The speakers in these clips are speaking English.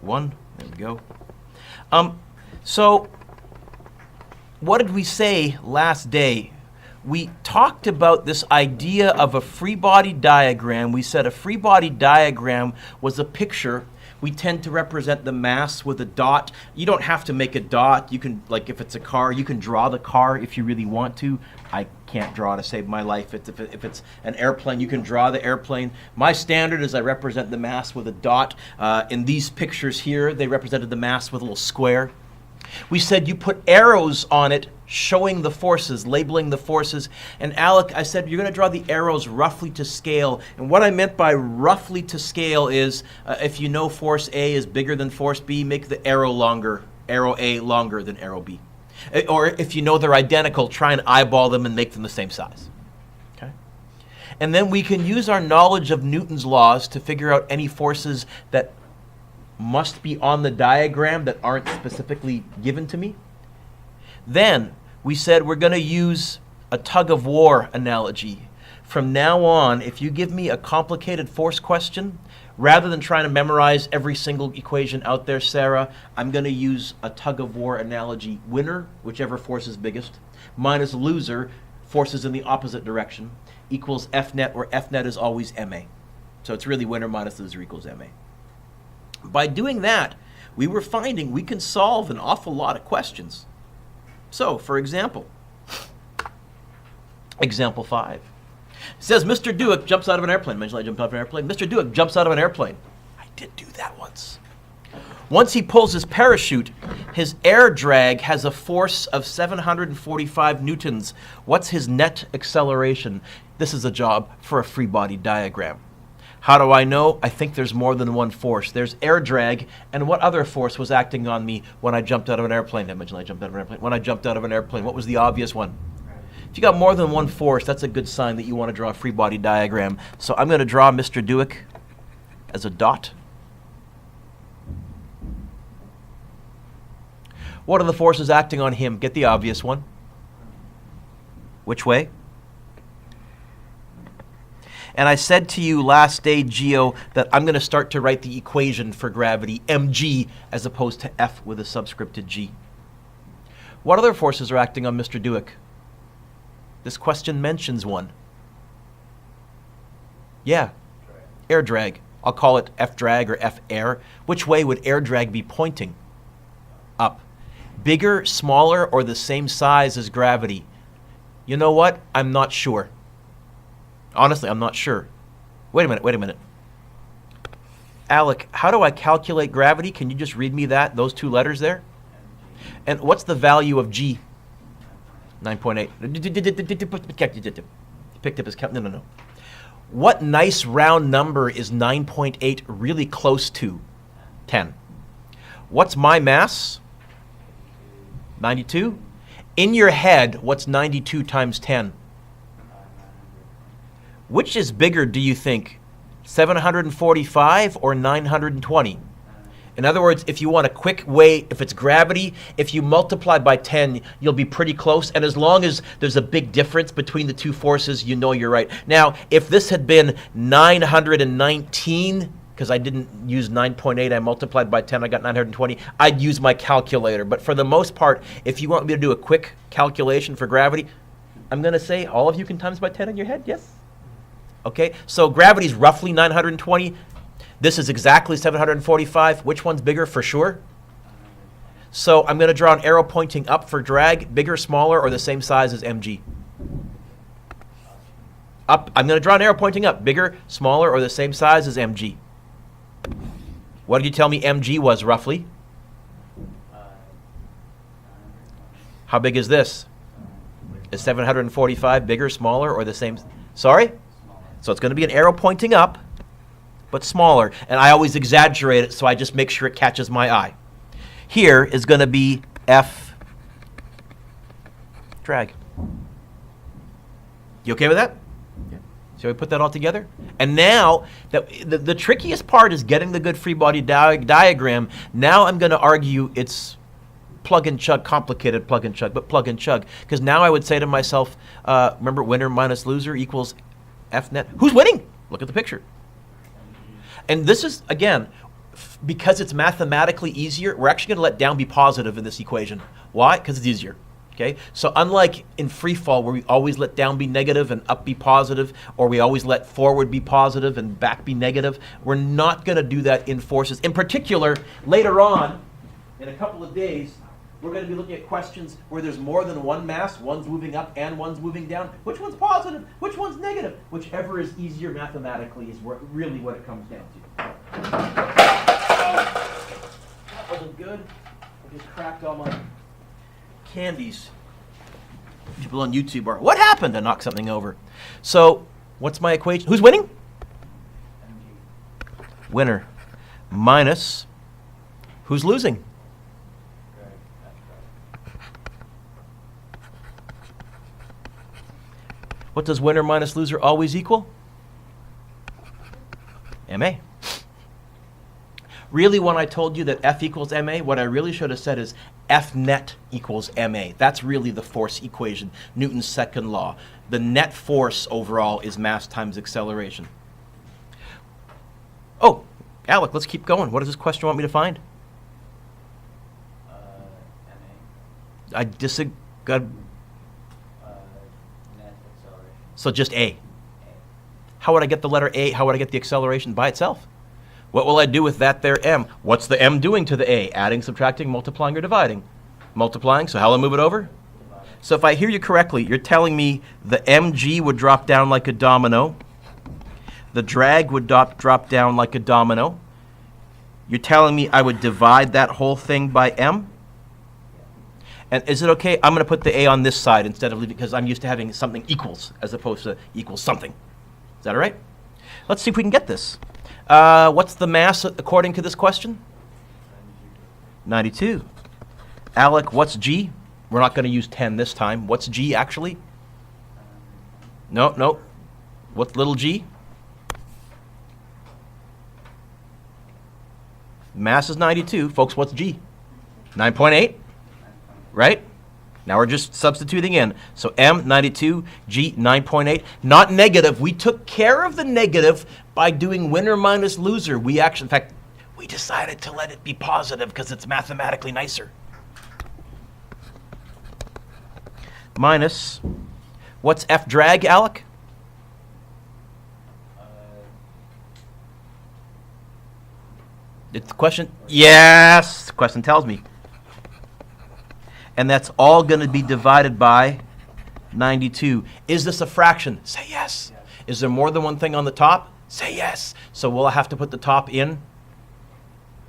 1. There we go. So what did we say last day? We talked about this idea of a free body diagram. We said a free body diagram was a picture. We tend to represent the mass with a dot. You don't have to make a dot. You can, like if it's a car, you can draw the car if you really want to. I can't draw to save my life. If it's an airplane, you can draw the airplane. My standard is I represent the mass with a dot. In these pictures here, they represented the mass with a little square. We said you put arrows on it showing the forces, labeling the forces. And Alec, I said you're going to draw the arrows roughly to scale. And what I meant by roughly to scale is if you know force A is bigger than force B, make the arrow A longer than arrow B. Or if you know they're identical, try and eyeball them and make them the same size. Okay? And then we can use our knowledge of Newton's laws to figure out any forces that must be on the diagram that aren't specifically given to me. Then we said we're going to use a tug-of-war analogy. From now on, if you give me a complicated force question, rather than trying to memorize every single equation out there, Sarah, I'm going to use a tug-of-war analogy. Winner, whichever force is biggest, minus loser, forces in the opposite direction, equals F net, where F net is always MA. So it's really winner minus loser equals MA. By doing that, we were finding we can solve an awful lot of questions. So, for example, example 5. It says Mr. Dueck jumps out of an airplane. Mention I jumped out of an airplane. Mr. Dueck jumps out of an airplane. I did do that once. Once he pulls his parachute, his air drag has a force of 745 newtons. What's his net acceleration? This is a job for a free body diagram. How do I know? I think there's more than one force. There's air drag, and what other force was acting on me when I jumped out of an airplane? I mentioned I jumped out of an airplane. When I jumped out of an airplane, what was the obvious one? If you got more than one force, that's a good sign that you want to draw a free body diagram. So I'm going to draw Mr. Dueck as a dot. What are the forces acting on him? Get the obvious one. Which way? And I said to you last day, Geo, that I'm going to start to write the equation for gravity, mg, as opposed to F with a subscripted g. What other forces are acting on Mr. Dueck? This question mentions one. Yeah, air drag. I'll call it F drag or F air. Which way would air drag be pointing? Up. Bigger, smaller, or the same size as gravity? You know what? I'm not sure. Honestly, I'm not sure. Wait a minute. Alec, how do I calculate gravity? Can you just read me that, those two letters there? And what's the value of G? 9.8. Picked up his count. No. What nice round number is 9.8 really close to? 10. What's my mass? 92. In your head, what's 92 times 10? Which is bigger, do you think? 745 or 920? In other words, if you want a quick way, if it's gravity, if you multiply by 10, you'll be pretty close. And as long as there's a big difference between the two forces, you know you're right. Now, if this had been 919, because I didn't use 9.8, I multiplied by 10, I got 920, I'd use my calculator. But for the most part, if you want me to do a quick calculation for gravity, I'm going to say all of you can times by 10 in your head, yes? Okay, so gravity is roughly 920. This is exactly 745. Which one's bigger for sure? So I'm going to draw an arrow pointing up for drag, bigger, smaller, or the same size as mg. Up. I'm going to draw an arrow pointing up, bigger, smaller, or the same size as mg. What did you tell me mg was roughly? How big is this? Is 745 bigger, smaller, or the same? Sorry? So it's going to be an arrow pointing up, but smaller. And I always exaggerate it, so I just make sure it catches my eye. Here is going to be F drag. You okay with that? Yeah. So we put that all together? And now, the trickiest part is getting the good free body diagram. Now I'm going to argue it's plug and chug, complicated plug and chug, but plug and chug. Because now I would say to myself, remember winner minus loser equals F net. Who's winning? Look at the picture. And this is, again, because it's mathematically easier, we're actually going to let down be positive in this equation. Why? Because it's easier. Okay? So unlike in free fall where we always let down be negative and up be positive, or we always let forward be positive and back be negative, we're not going to do that in forces. In particular, later on, in a couple of days, we're going to be looking at questions where there's more than one mass, one's moving up and one's moving down. Which one's positive? Which one's negative? Whichever is easier mathematically is really what it comes down to. That wasn't good. I just cracked all my candies. People on YouTube are, what happened? I knocked something over. So, what's my equation? Who's winning? Winner. Minus, who's losing? What does winner minus loser always equal? MA. Really, when I told you that F equals MA, what I really should have said is F net equals MA. That's really the force equation, Newton's second law. The net force overall is mass times acceleration. Oh, Alec, let's keep going. What does this question want me to find? MA. I disagree. Net acceleration. So just A. A. How would I get the letter A? How would I get the acceleration by itself? What will I do with that there M? What's the M doing to the A? Adding, subtracting, multiplying, or dividing? Multiplying, so how will I move it over? So if I hear you correctly, you're telling me the mg would drop down like a domino. The drag would drop down like a domino. You're telling me I would divide that whole thing by m? And is it okay? I'm going to put the A on this side instead of leaving, because I'm used to having something equals as opposed to equals something. Is that all right? Let's see if we can get this. What's the mass according to this question? 92. Alec, what's G? We're not going to use 10 this time. What's G actually? No. What's little g? Mass is 92. Folks, what's G? 9.8, right? Now we're just substituting in. So M, 92, G, 9.8. Not negative. We took care of the negative by doing winner minus loser. We actually, in fact, we decided to let it be positive because it's mathematically nicer. Minus, what's F drag, Alec? It's the question. Yes, the question tells me. And that's all going to be divided by 92. Is this a fraction? Say yes. Is there more than one thing on the top? Say yes. So will I have to put the top in?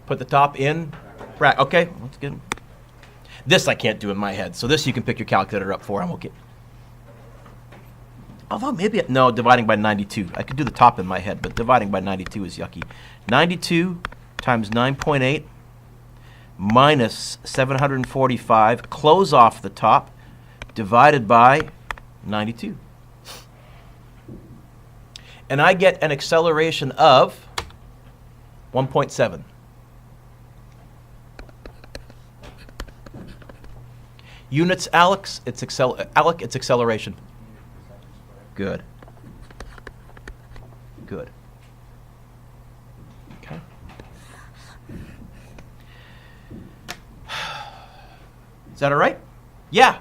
Put the top in? Right. Okay, that's good. This I can't do in my head. So this you can pick your calculator up for. I'm okay. Although maybe, no, dividing by 92. I could do the top in my head, but dividing by 92 is yucky. 92 times 9.8 minus 745, close off the top, divided by 92. And I get an acceleration of 1.7. Units, Alex, it's acceleration. Good. Good. Okay. Is that all right? Yeah.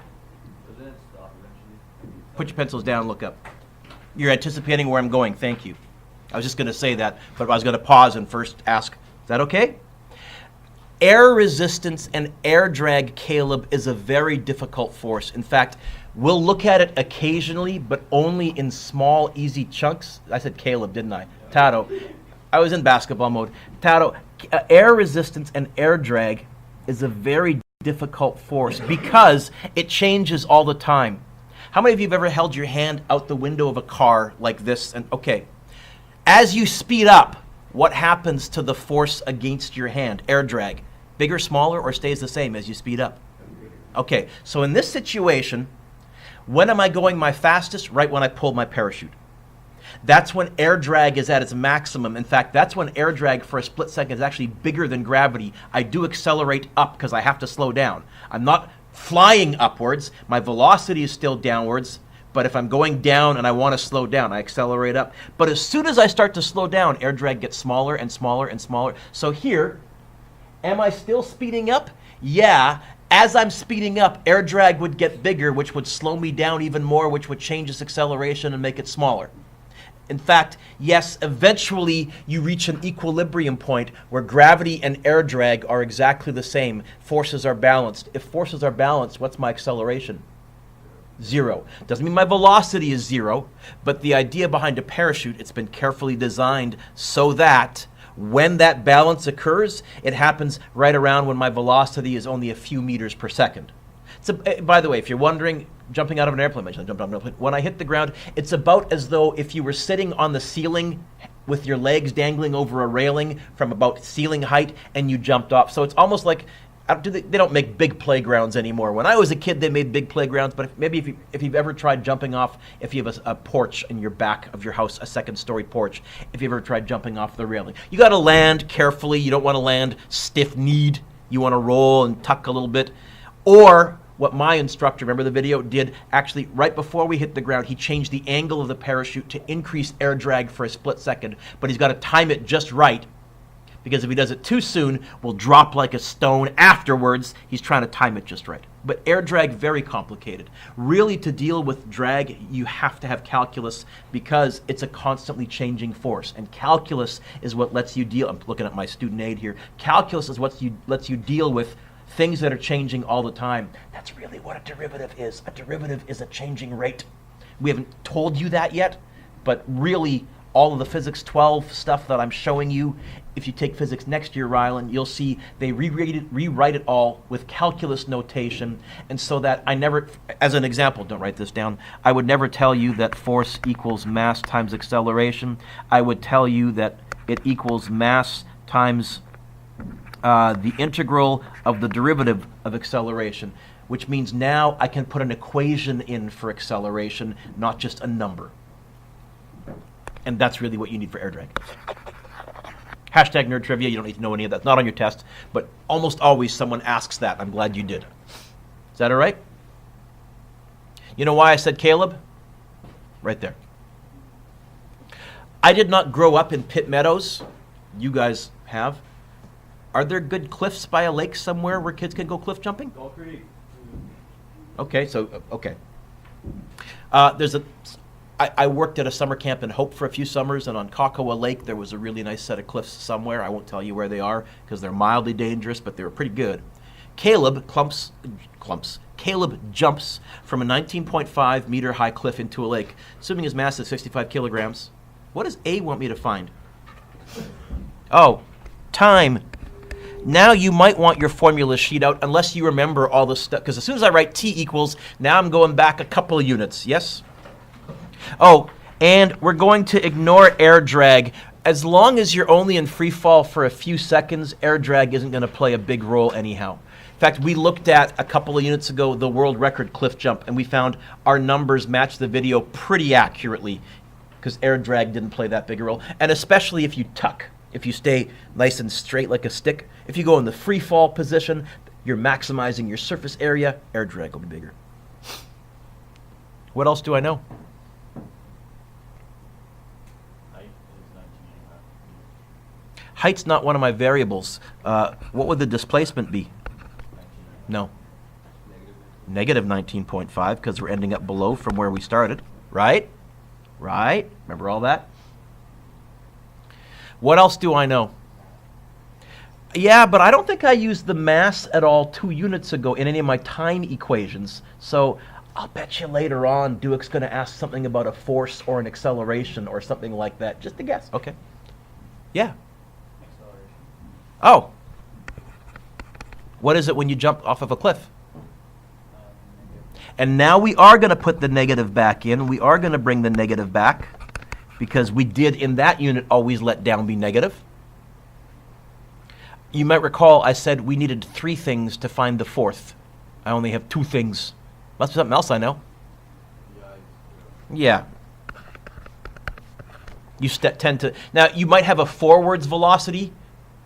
Put your pencils down and look up. You're anticipating where I'm going. Thank you. I was just going to say that, but I was going to pause and first ask, is that okay? Air resistance and air drag, Caleb, is a very difficult force. In fact, we'll look at it occasionally, but only in small, easy chunks. I said Caleb, didn't I? Tato. I was in basketball mode. Tato, air resistance and air drag is a very difficult force because it changes all the time. How many of you have ever held your hand out the window of a car like this? And okay, as you speed up, what happens to the force against your hand? Air drag. Bigger, smaller, or stays the same as you speed up? Okay, so in this situation, when am I going my fastest? Right when I pull my parachute. That's when air drag is at its maximum. In fact, that's when air drag for a split second is actually bigger than gravity. I do accelerate up because I have to slow down. I'm not flying upwards. My velocity is still downwards, But if I'm going down and I want to slow down, I accelerate up. But as soon as I start to slow down, air drag gets smaller and smaller and smaller. So here, am I still speeding up? Yeah. As I'm speeding up, air drag would get bigger, which would slow me down even more, which would change its acceleration and make it smaller. In fact, yes, eventually you reach an equilibrium point where gravity and air drag are exactly the same. Forces are balanced. If forces are balanced, what's my acceleration? 0. Doesn't mean my velocity is 0, but the idea behind a parachute, it's been carefully designed so that when that balance occurs, it happens right around when my velocity is only a few meters per second. So, by the way, if you're wondering, jumping out of an airplane, when I hit the ground, it's about as though if you were sitting on the ceiling with your legs dangling over a railing from about ceiling height and you jumped off. So it's almost like, they don't make big playgrounds anymore. When I was a kid, they made big playgrounds, but if you've ever tried jumping off, if you have a porch in your back of your house, a second-story porch, if you've ever tried jumping off the railing, you got to land carefully. You don't want to land stiff-kneed. You want to roll and tuck a little bit. Or what my instructor, remember the video, did actually right before we hit the ground, he changed the angle of the parachute to increase air drag for a split second, but he's got to time it just right. Because if he does it too soon, we'll drop like a stone afterwards. He's trying to time it just right. But air drag, very complicated. Really, to deal with drag, you have to have calculus because it's a constantly changing force. And calculus is what lets you deal, I'm looking at my student aid here. Calculus is what lets you deal with things that are changing all the time. That's really what a derivative is. A derivative is a changing rate. We haven't told you that yet, but really, all of the Physics 12 stuff that I'm showing you, if you take physics next year, Rylan, you'll see they rewrite it all with calculus notation. And so that I never, as an example, don't write this down, I would never tell you that force equals mass times acceleration. I would tell you that it equals mass times the integral of the derivative of acceleration, which means now I can put an equation in for acceleration, not just a number. And that's really what you need for air drag. Hashtag nerd trivia, you don't need to know any of that. It's not on your test, but almost always someone asks that. I'm glad you did. Is that all right? You know why I said Caleb? Right there. I did not grow up in Pitt Meadows. You guys have. Are there good cliffs by a lake somewhere where kids can go cliff jumping? Gold Creek. Okay, so, okay. I worked at a summer camp in Hope for a few summers, and on Kakawa Lake there was a really nice set of cliffs somewhere. I won't tell you where they are because they're mildly dangerous, but they were pretty good. Caleb jumps from a 19.5 meter high cliff into a lake, assuming his mass is 65 kilograms. What does A want me to find? Oh, time. Now you might want your formula sheet out unless you remember all this stuff, because as soon as I write T equals, now I'm going back a couple of units, yes? Oh, and we're going to ignore air drag. As long as you're only in free fall for a few seconds, air drag isn't going to play a big role anyhow. In fact, we looked at a couple of units ago the world record cliff jump, and we found our numbers match the video pretty accurately because air drag didn't play that big a role. And especially if you tuck, if you stay nice and straight like a stick, if you go in the free fall position, you're maximizing your surface area, air drag will be bigger. What else do I know? Height's not one of my variables. What would the displacement be? No. Negative 19.5 because we're ending up below from where we started. Right? Right? Remember all that? What else do I know? Yeah, but I don't think I used the mass at all 2 units ago in any of my time equations. So I'll bet you later on Dueck's going to ask something about a force or an acceleration or something like that. Just a guess. Okay. Yeah. Oh. What is it when you jump off of a cliff? And now we are going to put the negative back in. We are going to bring the negative back because we did in that unit always let down be negative. You might recall I said we needed 3 things to find the 4th. I only have 2 things. Must be something else I know. Yeah. You tend to... Now, you might have a forwards velocity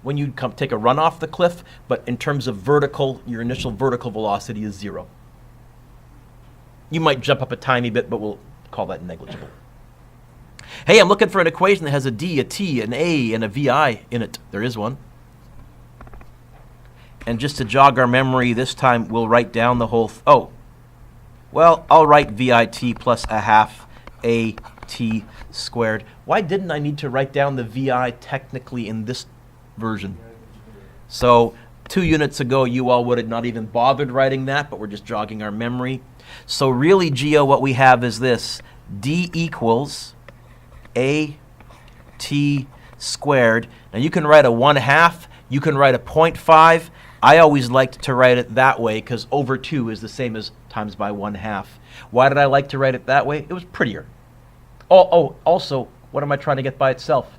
when you take a run off the cliff, but in terms of vertical, your initial vertical velocity is 0. You might jump up a tiny bit, but we'll call that negligible. Hey, I'm looking for an equation that has a d, a t, an a, and a vi in it. There is one. And just to jog our memory, this time we'll write down the whole... well, I'll write VIT plus a half AT squared. Why didn't I need to write down the VI technically in this version? So 2 units ago, you all would have not even bothered writing that, but we're just jogging our memory. So really, Geo, what we have is this. D equals AT squared. Now you can write a 1/2. You can write a 0.5. I always liked to write it that way because over 2 is the same as times by 1/2. Why did I like to write it that way? It was prettier. Also, what am I trying to get by itself?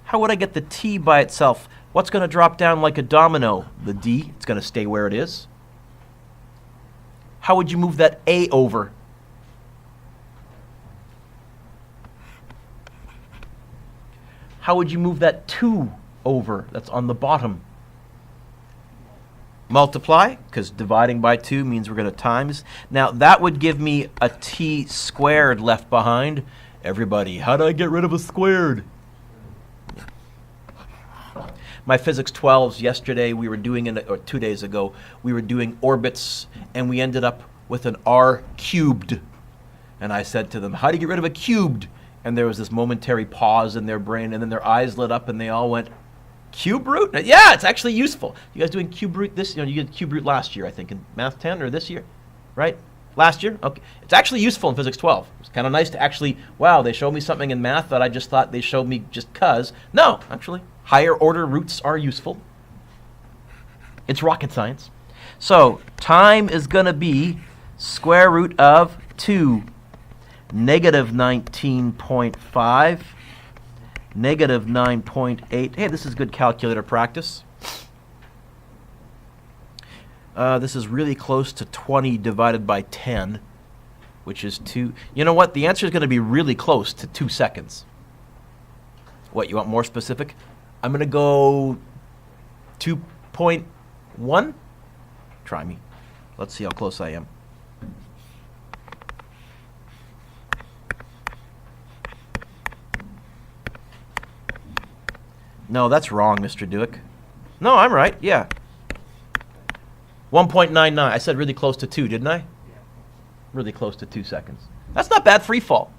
How would I get the t by itself? What's going to drop down like a domino? The d, it's going to stay where it is. How would you move that a over? How would you move that 2 over? That's on the bottom. Multiply, because dividing by 2 means we're going to times. Now, that would give me a t squared left behind. Everybody, how do I get rid of a squared? My physics 12s yesterday, we were doing, or 2 days ago, we were doing orbits, and we ended up with an r cubed. And I said to them, how do you get rid of a cubed? And there was this momentary pause in their brain, and then their eyes lit up, and they all went, cube root? Yeah, it's actually useful. You guys doing cube root this? You did cube root last year, I think, in Math 10, or this year, right? Last year? Okay. It's actually useful in Physics 12. It's kind of nice to actually, wow, they showed me something in math that I just thought they showed me just cuz. No, actually, higher order roots are useful. It's rocket science. So, time is going to be square root of 2, negative 19.5, negative 9.8. Hey, this is good calculator practice. This is really close to 20 divided by 10, which is 2. You know what? The answer is going to be really close to 2 seconds. What, you want more specific? I'm going to go 2.1. Try me. Let's see how close I am. No, that's wrong, Mr. Dueck. No, I'm right. Yeah. 1.99. I said really close to 2, didn't I? Yeah. Really close to 2 seconds. That's not bad free fall.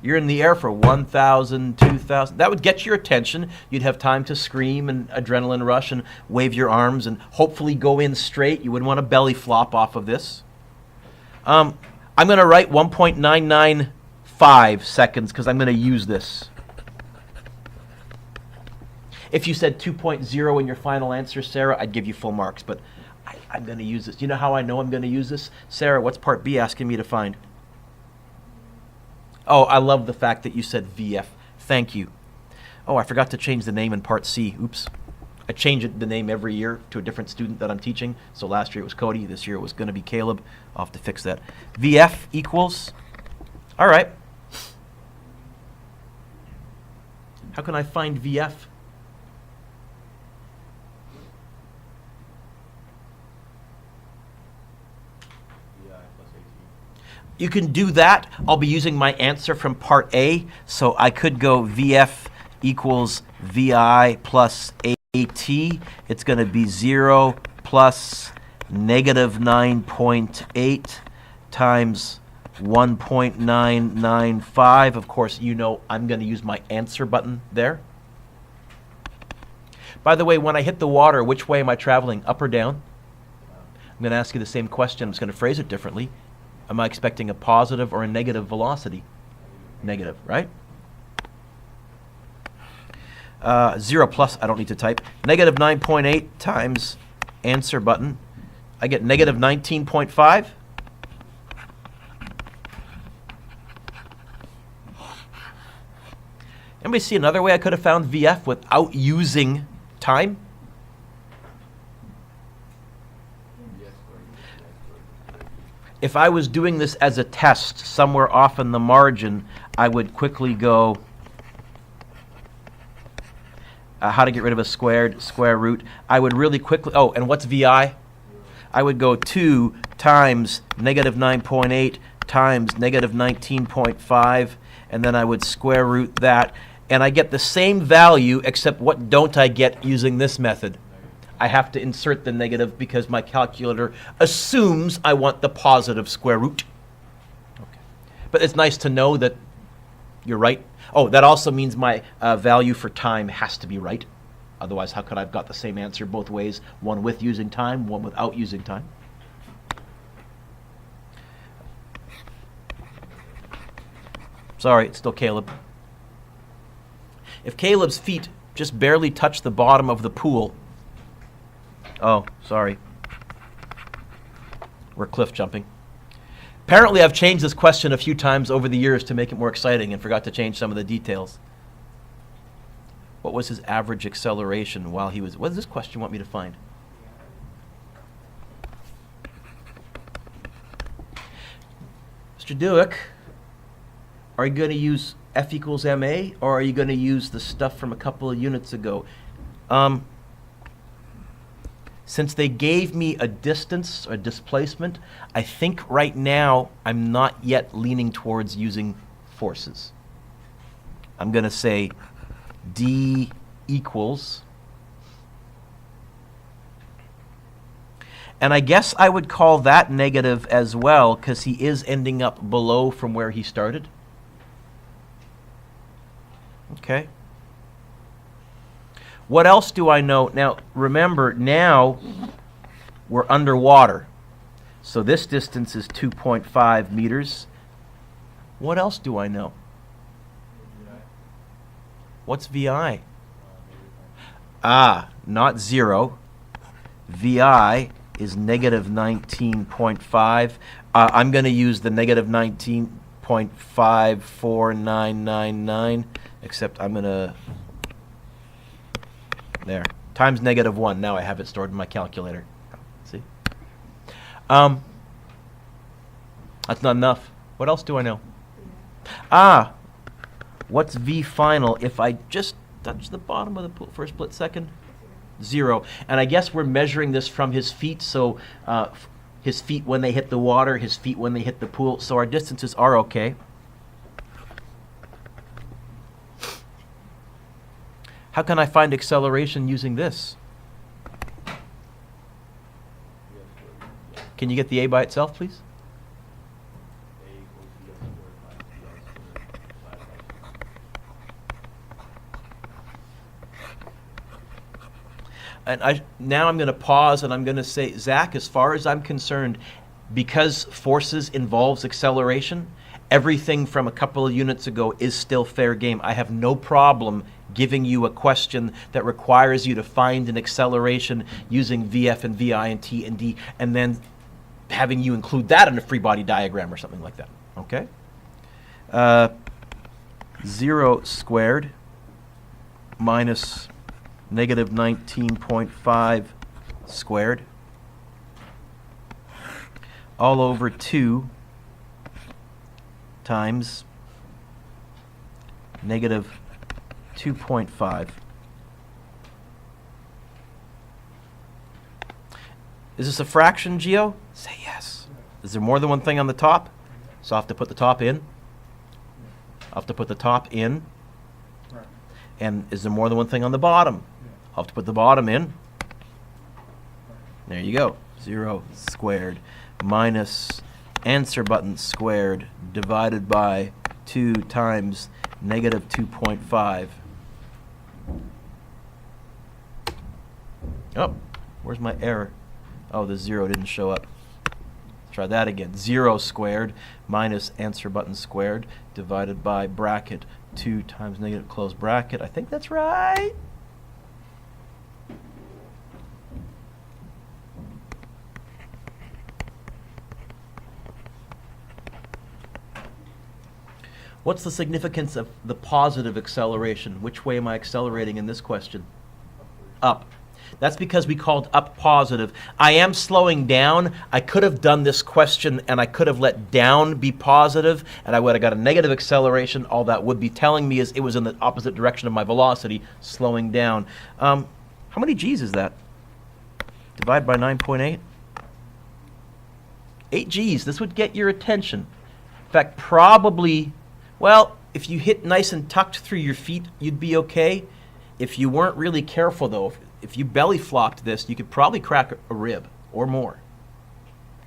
You're in the air for 1,000, 2,000. That would get your attention. You'd have time to scream and adrenaline rush and wave your arms and hopefully go in straight. You wouldn't want to belly flop off of this. I'm going to write 1.995 seconds because I'm going to use this. If you said 2.0 in your final answer, Sarah, I'd give you full marks, but I'm going to use this. You know how I know I'm going to use this? Sarah, what's part B asking me to find? Oh, I love the fact that you said VF. Thank you. Oh, I forgot to change the name in part C. Oops. I change the name every year to a different student that I'm teaching. So last year it was Cody. This year it was going to be Caleb. I'll have to fix that. VF equals. All right. How can I find VF? You can do that. I'll be using my answer from part A. So I could go VF equals VI plus AT. It's going to be 0 plus negative 9.8 times 1.995. Of course, you know I'm going to use my answer button there. By the way, when I hit the water, which way am I traveling, up or down? I'm going to ask you the same question. I'm just going to phrase it differently. Am I expecting a positive or a negative velocity? Negative, right? 0 plus, I don't need to type. Negative 9.8 times answer button. I get negative 19.5. Anybody see another way I could have found VF without using time? If I was doing this as a test somewhere off in the margin, I would quickly go how to get rid of a square root. I would really quickly, oh, and what's VI? I would go 2 times negative 9.8 times negative 19.5, and then I would square root that. And I get the same value, except what don't I get using this method? I have to insert the negative because my calculator assumes I want the positive square root. Okay. But it's nice to know that you're right. Oh, that also means my value for time has to be right. Otherwise, how could I have got the same answer both ways? One with using time, one without using time. Sorry, it's still Caleb. If Caleb's feet just barely touch the bottom of the pool, oh, sorry, we're cliff jumping. Apparently, I've changed this question a few times over the years to make it more exciting and forgot to change some of the details. What was his average acceleration while he was... What does this question want me to find? Mr. Dueck, are you going to use F equals ma, or are you going to use the stuff from a couple of units ago? Since they gave me a distance or displacement, I think right now I'm not yet leaning towards using forces. I'm going to say D equals, and I guess I would call that negative as well because he is ending up below from where he started. Okay. What else do I know? Now, remember, now we're underwater. So this distance is 2.5 meters. What else do I know? What's VI? Not 0. VI is negative 19.5. I'm going to use the negative 19.54999, except I'm going to... There. Times negative 1. Now I have it stored in my calculator. See? That's not enough. What else do I know? What's V final if I just touch the bottom of the pool for a split second? 0. And I guess we're measuring this from his feet, so his feet when they hit the water, his feet when they hit the pool. So our distances are okay. How can I find acceleration using this? Can you get the A by itself, please? And now I'm going to pause and I'm going to say, Zach, as far as I'm concerned, because forces involves acceleration, everything from a couple of units ago is still fair game. I have no problem giving you a question that requires you to find an acceleration using VF and VI and T and D, and then having you include that in a free body diagram or something like that. Okay? 0 squared minus negative 19.5 squared all over 2 times negative 2.5. Is this a fraction, Geo? Say yes. Is there more than one thing on the top? So I have to put the top in. I have to put the top in. And is there more than one thing on the bottom? I'll have to put the bottom in. There you go. 0 squared minus answer button squared divided by 2 times negative 2.5. Oh, where's my error? Oh, the 0 didn't show up. Try that again. 0 squared minus answer button squared divided by bracket 2 times negative close bracket. I think that's right. What's the significance of the positive acceleration? Which way am I accelerating in this question? Up. That's because we called up positive. I am slowing down. I could have done this question and I could have let down be positive and I would have got a negative acceleration. All that would be telling me is it was in the opposite direction of my velocity, slowing down. How many G's is that? Divide by 9.8. 8 G's, this would get your attention. In fact, probably, well, if you hit nice and tucked through your feet, you'd be okay. If you weren't really careful, though, if you belly flopped this, you could probably crack a rib or more.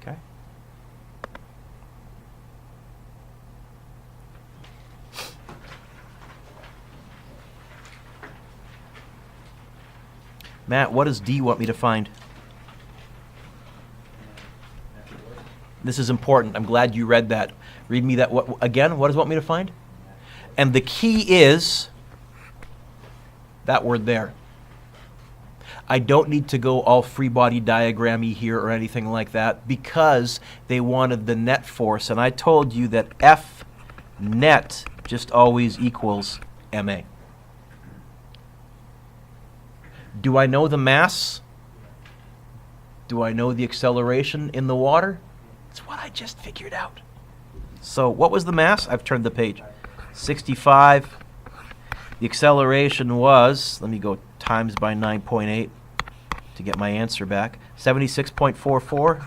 Okay? Matt, what does D want me to find? This is important. I'm glad you read that. Read me that. What, again, what does it want me to find? And the key is that word there. I don't need to go all free body diagram-y here or anything like that because they wanted the net force. And I told you that F net just always equals MA. Do I know the mass? Do I know the acceleration in the water? It's what I just figured out. So what was the mass? I've turned the page. 65. The acceleration was, let me go times by 9.8 to get my answer back. 76.44.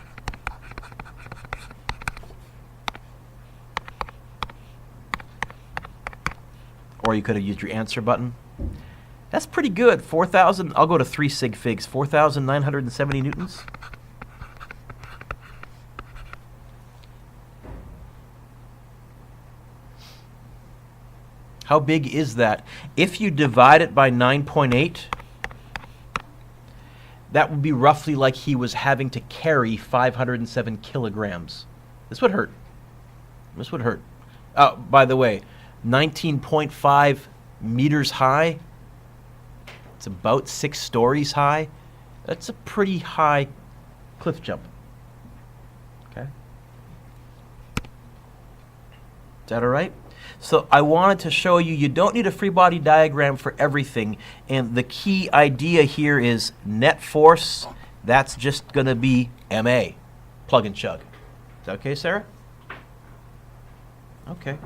Or you could have used your answer button. That's pretty good. 4,000, I'll go to 3 sig figs. 4,970 newtons. How big is that? If you divide it by 9.8, that would be roughly like he was having to carry 507 kilograms. This would hurt. This would hurt. By the way, 19.5 meters high. It's about 6 stories high. That's a pretty high cliff jump. Okay. Is that all right? So I wanted to show you, you don't need a free body diagram for everything. And the key idea here is net force. That's just going to be MA. Plug and chug. Is that okay, Sarah? Okay.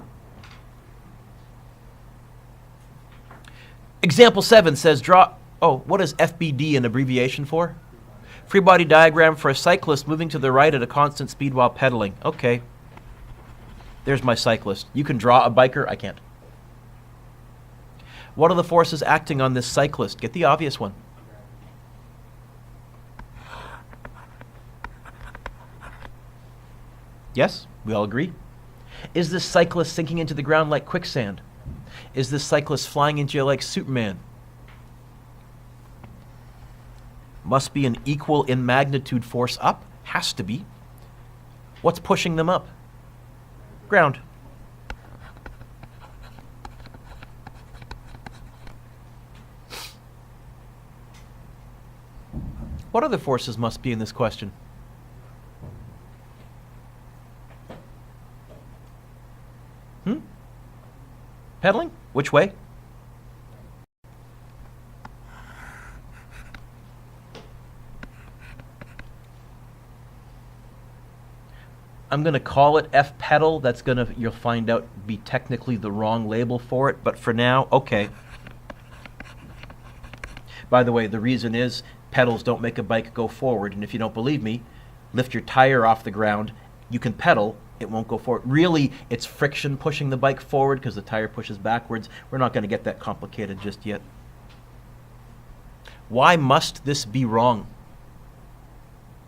Example 7 says draw, what is FBD an abbreviation for? Free body diagram for a cyclist moving to the right at a constant speed while pedaling. Okay. There's my cyclist. You can draw a biker. I can't. What are the forces acting on this cyclist? Get the obvious one. Yes? We all agree? Is this cyclist sinking into the ground like quicksand? Is this cyclist flying into you like Superman? Must be an equal in magnitude force up. Has to be. What's pushing them up? Ground. What other forces must be in this question? Pedaling? Which way? I'm going to call it F pedal. That's going to, you'll find out, be technically the wrong label for it. But for now, okay. By the way, the reason is pedals don't make a bike go forward. And if you don't believe me, lift your tire off the ground. You can pedal. It won't go forward. Really, it's friction pushing the bike forward because the tire pushes backwards. We're not going to get that complicated just yet. Why must this be wrong?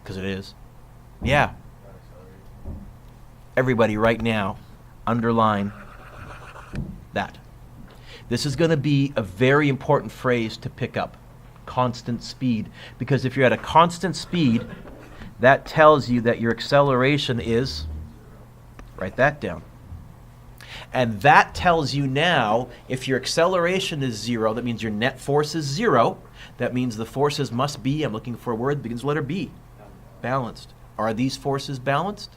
Because it is. Yeah. Everybody right now, underline that. This is going to be a very important phrase to pick up. Constant speed. Because if you're at a constant speed, that tells you that your acceleration is... Write that down. And that tells you now, if your acceleration is 0, that means your net force is 0. That means the forces must be, I'm looking for a word that begins with letter B. Balanced. Are these forces balanced?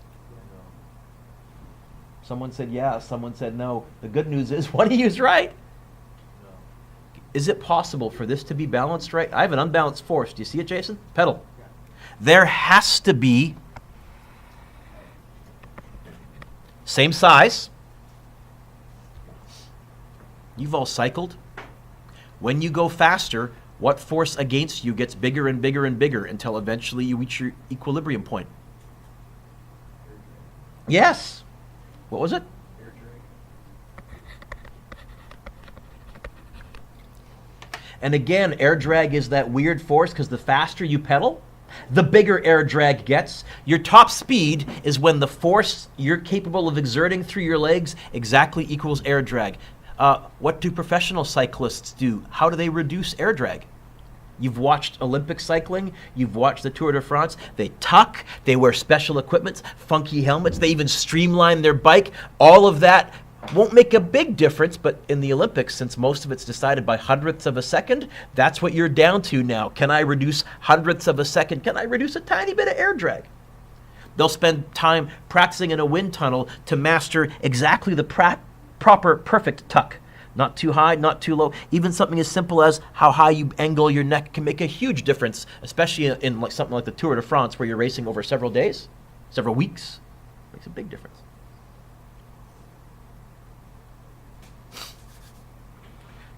Someone said yeah, someone said no. The good news is one of you is right. Is it possible for this to be balanced right? I have an unbalanced force. Do you see it, Jason? Pedal. There has to be same size. You've all cycled. When you go faster, what force against you gets bigger and bigger and bigger until eventually you reach your equilibrium point? Yes. What was it? Air drag. And again, air drag is that weird force because the faster you pedal, the bigger air drag gets. Your top speed is when the force you're capable of exerting through your legs exactly equals air drag. What do professional cyclists do? How do they reduce air drag? You've watched Olympic cycling, you've watched the Tour de France. They tuck, they wear special equipment, funky helmets, they even streamline their bike. All of that won't make a big difference, but in the Olympics, since most of it's decided by hundredths of a second, that's what you're down to now. Can I reduce hundredths of a second? Can I reduce a tiny bit of air drag? They'll spend time practicing in a wind tunnel to master exactly the proper, perfect tuck. Not too high, not too low. Even something as simple as how high you angle your neck can make a huge difference, especially in like something like the Tour de France where you're racing over several days, several weeks. Makes a big difference.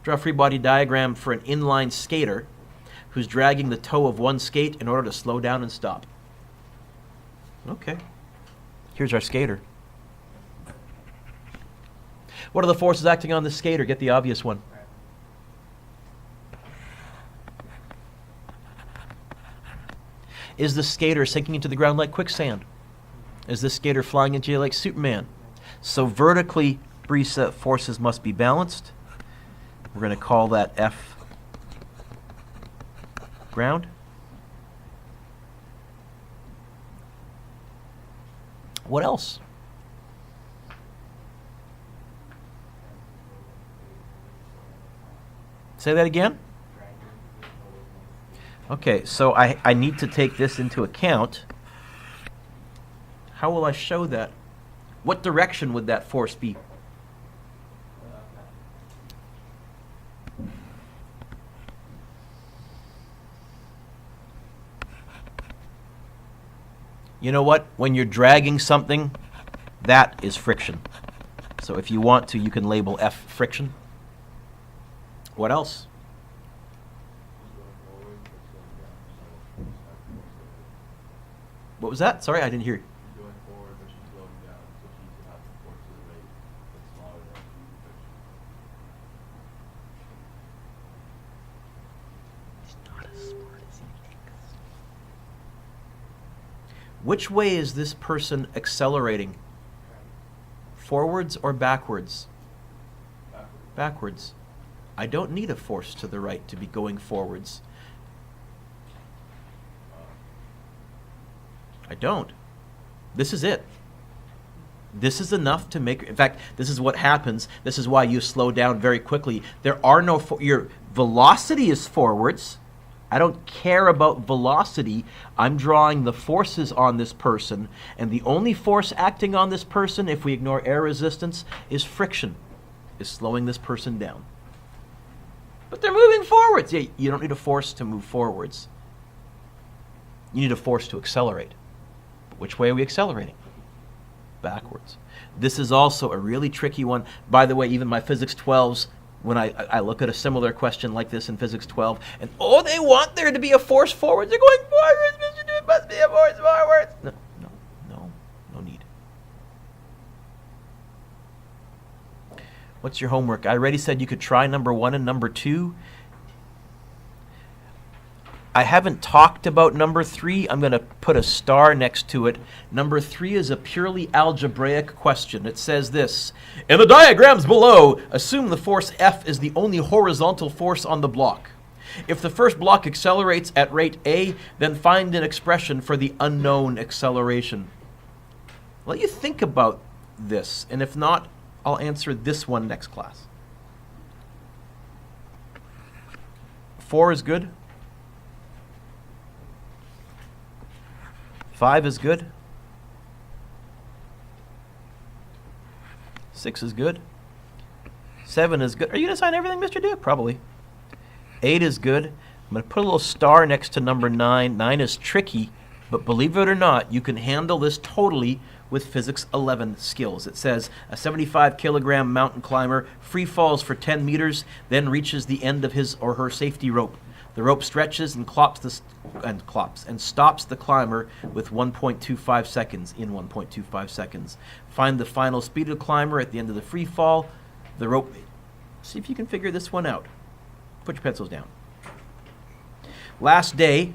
Draw a free body diagram for an inline skater who's dragging the toe of one skate in order to slow down and stop. Okay. Here's our skater. What are the forces acting on the skater? Get the obvious one. Is the skater sinking into the ground like quicksand? Is the skater flying into you like Superman? So vertically, Brisa, forces must be balanced. We're going to call that F ground. What else? Say that again? Okay, so I need to take this into account. How will I show that? What direction would that force be? You know what? When you're dragging something, that is friction. So if you want to, you can label F friction. What else? What was that? Sorry, I didn't hear you. Going forward, but she's slowing down, so she needs to have the force of the rate that's smaller than the friction. He's not as smart as he thinks. Which way is this person accelerating? Forwards or backwards? Backwards. I don't need a force to the right to be going forwards. I don't. This is it. This is enough to make, in fact, this is what happens. This is why you slow down very quickly. There are no, your velocity is forwards. I don't care about velocity. I'm drawing the forces on this person, and the only force acting on this person, if we ignore air resistance, is friction, is slowing this person down. But they're moving forwards. Yeah, you don't need a force to move forwards. You need a force to accelerate. But which way are we accelerating? Backwards. This is also a really tricky one. By the way, even my Physics 12s, when I look at a similar question like this in Physics 12, and they want there to be a force forwards. They're going forwards, Mr. Dueck, must be a force forwards. No need. What's your homework? I already said you could try number 1 and number 2. I haven't talked about number 3. I'm going to put a star next to it. Number 3 is a purely algebraic question. It says this: in the diagrams below, assume the force F is the only horizontal force on the block. If the first block accelerates at rate A, then find an expression for the unknown acceleration. Let you think about this, and if not, I'll answer this one next class. 4 is good. 5 is good. 6 is good. 7 is good. Are you going to sign everything, Mr. Dueck? Probably. 8 is good. I'm going to put a little star next to number 9. 9 is tricky, but believe it or not, you can handle this totally with Physics 11 skills. It says a 75-kilogram mountain climber free falls for 10 meters, then reaches the end of his or her safety rope. The rope stretches and stops the climber with 1.25 seconds in 1.25 seconds. Find the final speed of the climber at the end of the free fall. The rope. See if you can figure this one out. Put your pencils down. Last day,